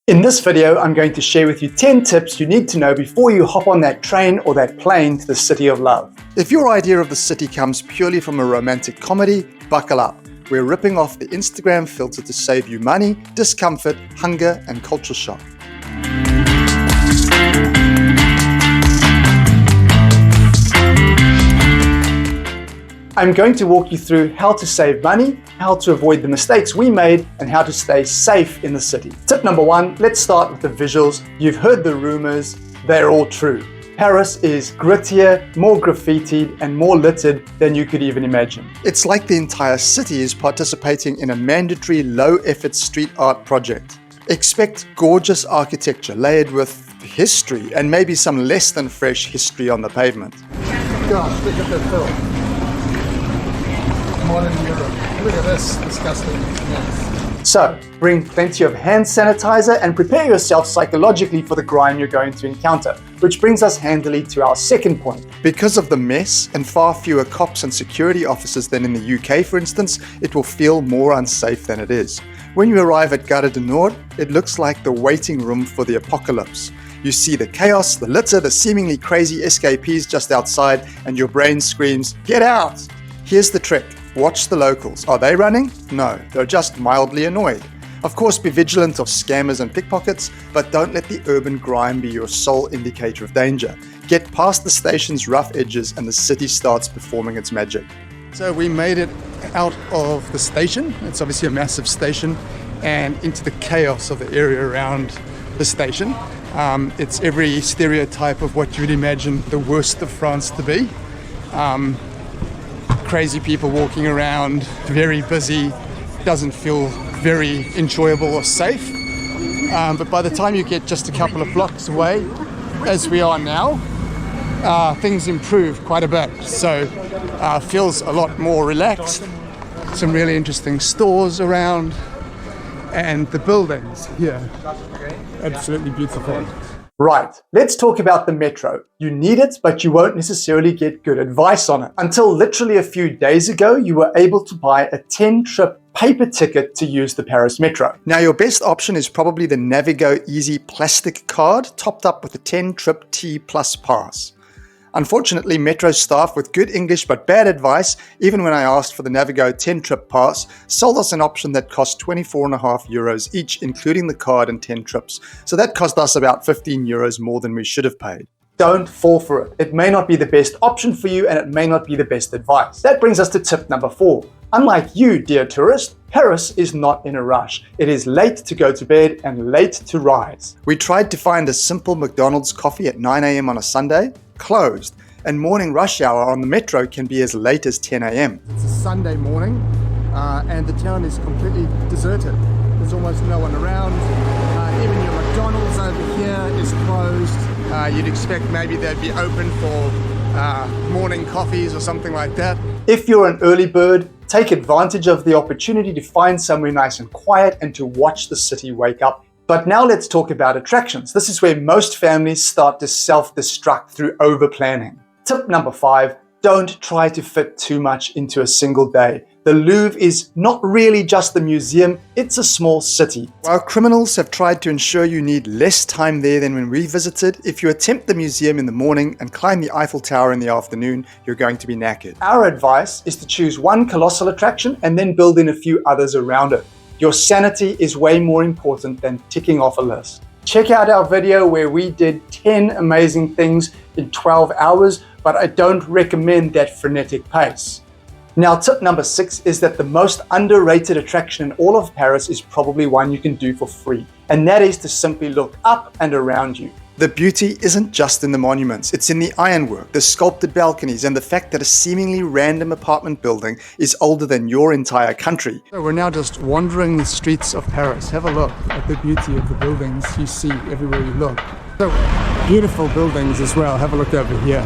In this video, I'm going to share with you 10 tips you need to know before you hop on that train or that plane to the city of love. If your idea of the city comes purely from a romantic comedy, buckle up. We're ripping off the Instagram filter to save you money, discomfort, hunger, and culture shock. I'm going to walk you through how to save money, how to avoid the mistakes we made, and how to stay safe in the city. Tip number 1, let's start with the visuals. You've heard the rumors, they're all true. Paris is grittier, more graffitied, and more littered than you could even imagine. It's like the entire city is participating in a mandatory low-effort street art project. Expect gorgeous architecture layered with history and maybe some less than fresh history on the pavement. Gosh, look at that film. Modern Europe. Look at this disgusting mess. So, bring plenty of hand sanitizer and prepare yourself psychologically for the grime you're going to encounter, which brings us handily to our second point. Because of the mess and far fewer cops and security officers than in the UK, for instance, it will feel more unsafe than it is. When you arrive at Gare du Nord, it looks like the waiting room for the apocalypse. You see the chaos, the litter, the seemingly crazy escapees just outside, and your brain screams, "Get out!" Here's the trick. Watch the locals. Are they running? No, they're just mildly annoyed. Of course, be vigilant of scammers and pickpockets, but don't let the urban grime be your sole indicator of danger. Get past the station's rough edges and the city starts performing its magic. So we made it out of the station. It's obviously a massive station, and into the chaos of the area around the station. It's every stereotype of what you would imagine the worst of France to be. Crazy people walking around, very busy, doesn't feel very enjoyable or safe. But by the time you get just a couple of blocks away, as we are now, things improve quite a bit. So feels a lot more relaxed. Some really interesting stores around, and the buildings here, absolutely beautiful. Right, let's talk about the metro. You need it, but you won't necessarily get good advice on it. Until literally a few days ago, you were able to buy a 10-trip paper ticket to use the Paris metro. Now, your best option is probably the Navigo Easy plastic card, topped up with a 10-trip T+ pass. Unfortunately, metro staff with good English but bad advice, even when I asked for the Navigo 10-trip pass, sold us an option that cost €24.50 each, including the card and 10 trips. So that cost us about €15 more than we should have paid. Don't fall for it. It may not be the best option for you, and it may not be the best advice. That brings us to tip number 4. Unlike you, dear tourist, Paris is not in a rush. It is late to go to bed and late to rise. We tried to find a simple McDonald's coffee at 9 a.m. on a Sunday, closed, and morning rush hour on the metro can be as late as 10 a.m. It's a Sunday morning and the town is completely deserted. There's almost no one around. Even your McDonald's over here is closed. You'd expect maybe they'd be open for morning coffees or something like that. If you're an early bird, take advantage of the opportunity to find somewhere nice and quiet and to watch the city wake up. But now let's talk about attractions. This is where most families start to self-destruct through over-planning. Tip number 5, don't try to fit too much into a single day. The Louvre is not really just a museum, it's a small city. While criminals have tried to ensure you need less time there than when we visited, if you attempt the museum in the morning and climb the Eiffel Tower in the afternoon, you're going to be knackered. Our advice is to choose one colossal attraction and then build in a few others around it. Your sanity is way more important than ticking off a list. Check out our video where we did 10 amazing things in 12 hours, but I don't recommend that frenetic pace. Now, tip number 6 is that the most underrated attraction in all of Paris is probably one you can do for free, and that is to simply look up and around you. The beauty isn't just in the monuments, it's in the ironwork, the sculpted balconies, and the fact that a seemingly random apartment building is older than your entire country. So we're now just wandering the streets of Paris. Have a look at the beauty of the buildings you see everywhere you look. So beautiful buildings as well. Have a look over here.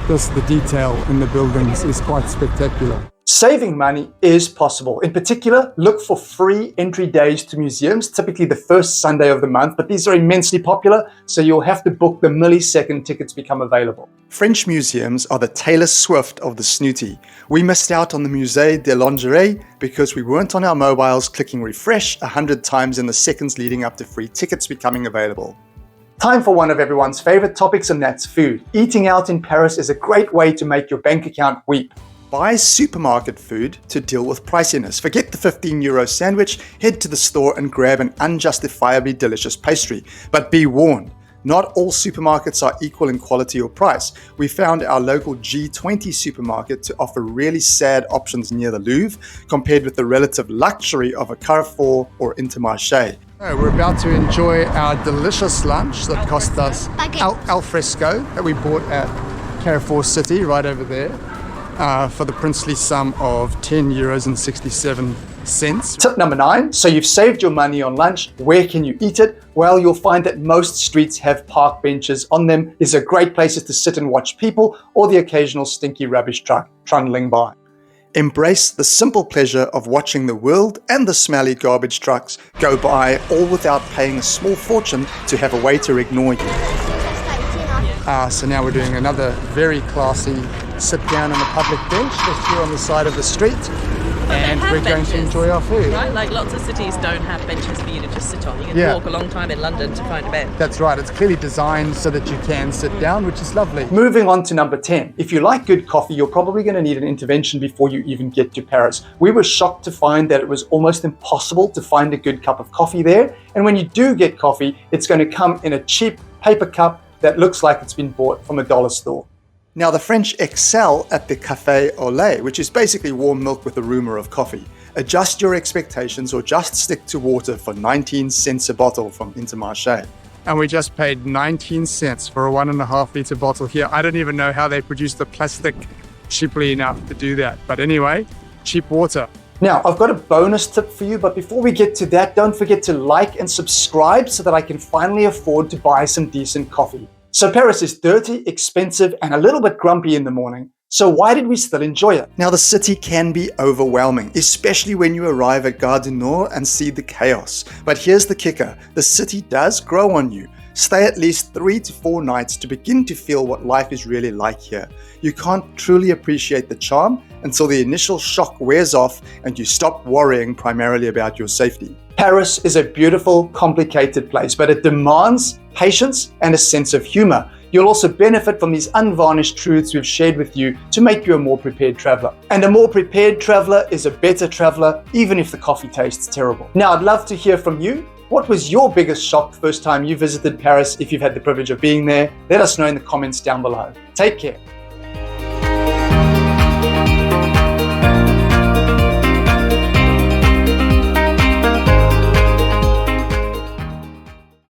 Just the detail in the buildings is quite spectacular. Saving money is possible. In particular, look for free entry days to museums, typically the first Sunday of the month, but these are immensely popular, so you'll have to book the millisecond tickets become available. French museums are the Taylor Swift of the snooty. We missed out on the Musée de Lingerie because we weren't on our mobiles clicking refresh 100 times in the seconds leading up to free tickets becoming available. Time for one of everyone's favorite topics, and that's food. Eating out in Paris is a great way to make your bank account weep. Buy supermarket food to deal with priciness. Forget the €15 sandwich, head to the store and grab an unjustifiably delicious pastry. But be warned, not all supermarkets are equal in quality or price. We found our local G20 supermarket to offer really sad options near the Louvre compared with the relative luxury of a Carrefour or Intermarché. We're about to enjoy our delicious lunch that cost us al fresco that we bought at Carrefour City right over there. For the princely sum of €10.67. Tip number 9, so you've saved your money on lunch. Where can you eat it? Well, you'll find that most streets have park benches on them. These are great places to sit and watch people or the occasional stinky rubbish truck trundling by. Embrace the simple pleasure of watching the world and the smelly garbage trucks go by, all without paying a small fortune to have a waiter ignore you. So now we're doing another very classy sit down on a public bench just here on the side of the street, and we're going to enjoy our food. Right, like lots of cities don't have benches for you to just sit on. You can walk a long time in London to find a bench. That's right, it's clearly designed so that you can sit down, which is lovely. Moving on to number 10. If you like good coffee, you're probably going to need an intervention before you even get to Paris. We were shocked to find that it was almost impossible to find a good cup of coffee there, and when you do get coffee, it's going to come in a cheap paper cup that looks like it's been bought from a dollar store. Now, the French excel at the café au lait, which is basically warm milk with a rumour of coffee. Adjust your expectations or just stick to water for 19 cents a bottle from Intermarché. And we just paid 19 cents for a 1.5 litre bottle here. I don't even know how they produce the plastic cheaply enough to do that. But anyway, cheap water. Now, I've got a bonus tip for you, but before we get to that, don't forget to like and subscribe so that I can finally afford to buy some decent coffee. So Paris is dirty, expensive, and a little bit grumpy in the morning. So why did we still enjoy it? Now, the city can be overwhelming, especially when you arrive at Gare du Nord and see the chaos. But here's the kicker. The city does grow on you. Stay at least 3 to 4 nights to begin to feel what life is really like here. You can't truly appreciate the charm until the initial shock wears off and you stop worrying primarily about your safety. Paris is a beautiful, complicated place, but it demands patience and a sense of humor. You'll also benefit from these unvarnished truths we've shared with you to make you a more prepared traveler. And a more prepared traveler is a better traveler, even if the coffee tastes terrible. Now, I'd love to hear from you. What was your biggest shock the first time you visited Paris? If you've had the privilege of being there, let us know in the comments down below. Take care.